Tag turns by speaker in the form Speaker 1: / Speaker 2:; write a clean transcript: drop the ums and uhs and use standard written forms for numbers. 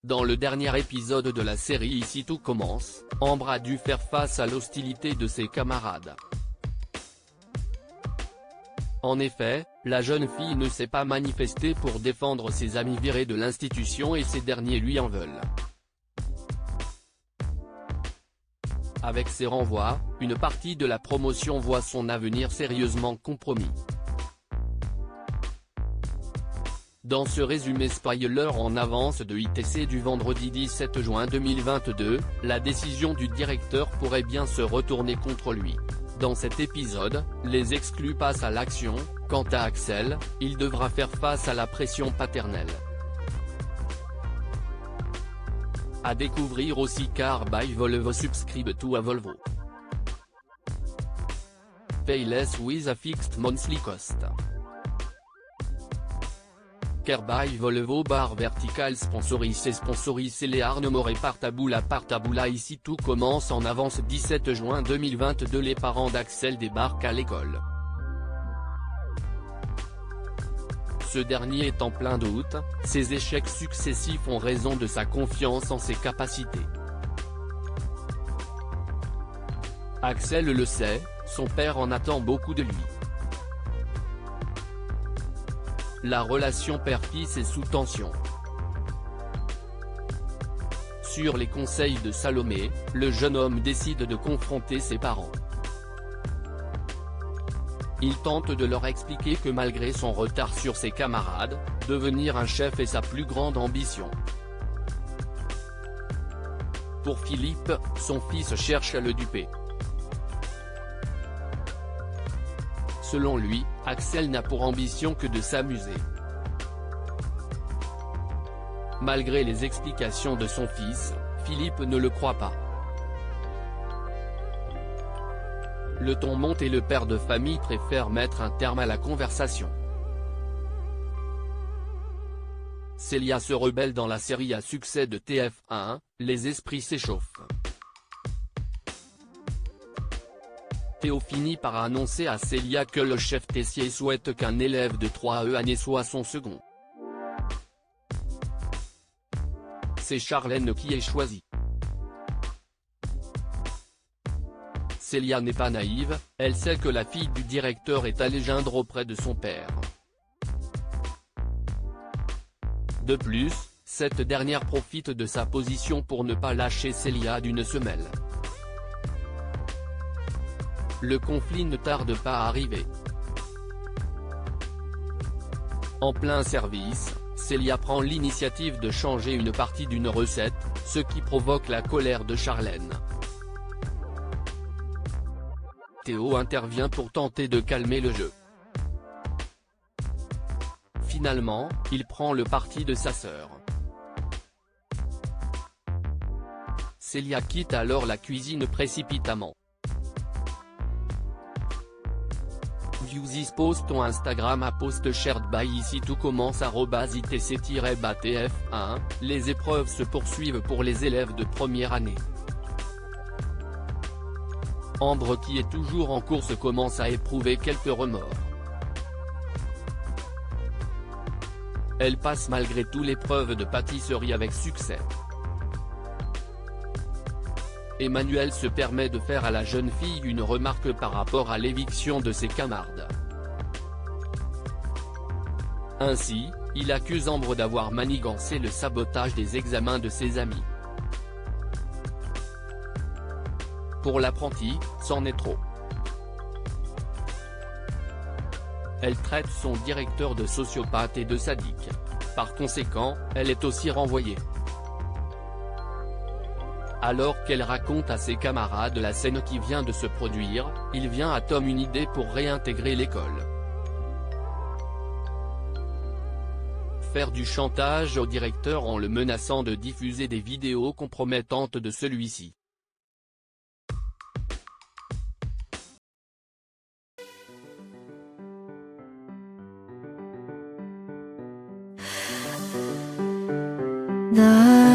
Speaker 1: Dans le dernier épisode de la série Ici tout commence, Ambre a dû faire face à l'hostilité de ses camarades. En effet, la jeune fille ne s'est pas manifestée pour défendre ses amis virés de l'institution et ces derniers lui en veulent. Avec ces renvois, une partie de la promotion voit son avenir sérieusement compromis. Dans ce résumé spoiler en avance de ITC du vendredi 17 juin 2022, la décision du directeur pourrait bien se retourner contre lui. Dans cet épisode, les exclus passent à l'action. Quant à Axel, il devra faire face à la pression paternelle. À découvrir aussi car by Volvo subscribe to a Volvo. Pay less with a fixed monthly cost. Car by Volvo bar vertical sponsorise les Arnemore et Partaboula ici tout commence en avance 17 juin 2022 les parents d'Axel débarquent à l'école. Ce dernier est en plein doute, ses échecs successifs ont raison de sa confiance en ses capacités. Axel le sait, son père en attend beaucoup de lui. La relation père-fils est sous tension. Sur les conseils de Salomé, le jeune homme décide de confronter ses parents. Il tente de leur expliquer que malgré son retard sur ses camarades, devenir un chef est sa plus grande ambition. Pour Philippe, son fils cherche à le duper. Selon lui, Axel n'a pour ambition que de s'amuser. Malgré les explications de son fils, Philippe ne le croit pas. Le ton monte et le père de famille préfère mettre un terme à la conversation. Célia se rebelle dans la série à succès de TF1, les esprits s'échauffent. Théo finit par annoncer à Célia que le chef Tessier souhaite qu'un élève de 3e année soit son second. C'est Charlène qui est choisie. Célia n'est pas naïve, elle sait que la fille du directeur est allée geindre auprès de son père. De plus, cette dernière profite de sa position pour ne pas lâcher Célia d'une semelle. Le conflit ne tarde pas à arriver. En plein service, Célia prend l'initiative de changer une partie d'une recette, ce qui provoque la colère de Charlène. Théo intervient pour tenter de calmer le jeu. Finalement, il prend le parti de sa sœur. Célia quitte alors la cuisine précipitamment. View this post on Instagram à post shared by ici tout commence @itc-tf1, les épreuves se poursuivent pour les élèves de première année. Ambre qui est toujours en course commence à éprouver quelques remords. Elle passe malgré tout l'épreuve de pâtisserie avec succès. Emmanuel se permet de faire à la jeune fille une remarque par rapport à l'éviction de ses camarades. Ainsi, il accuse Ambre d'avoir manigancé le sabotage des examens de ses amis. Pour l'apprentie, c'en est trop. Elle traite son directeur de sociopathe et de sadique. Par conséquent, elle est aussi renvoyée. Alors qu'elle raconte à ses camarades la scène qui vient de se produire, il vient à Tom une idée pour réintégrer l'école. Faire du chantage au directeur en le menaçant de diffuser des vidéos compromettantes de celui-ci.
Speaker 2: 나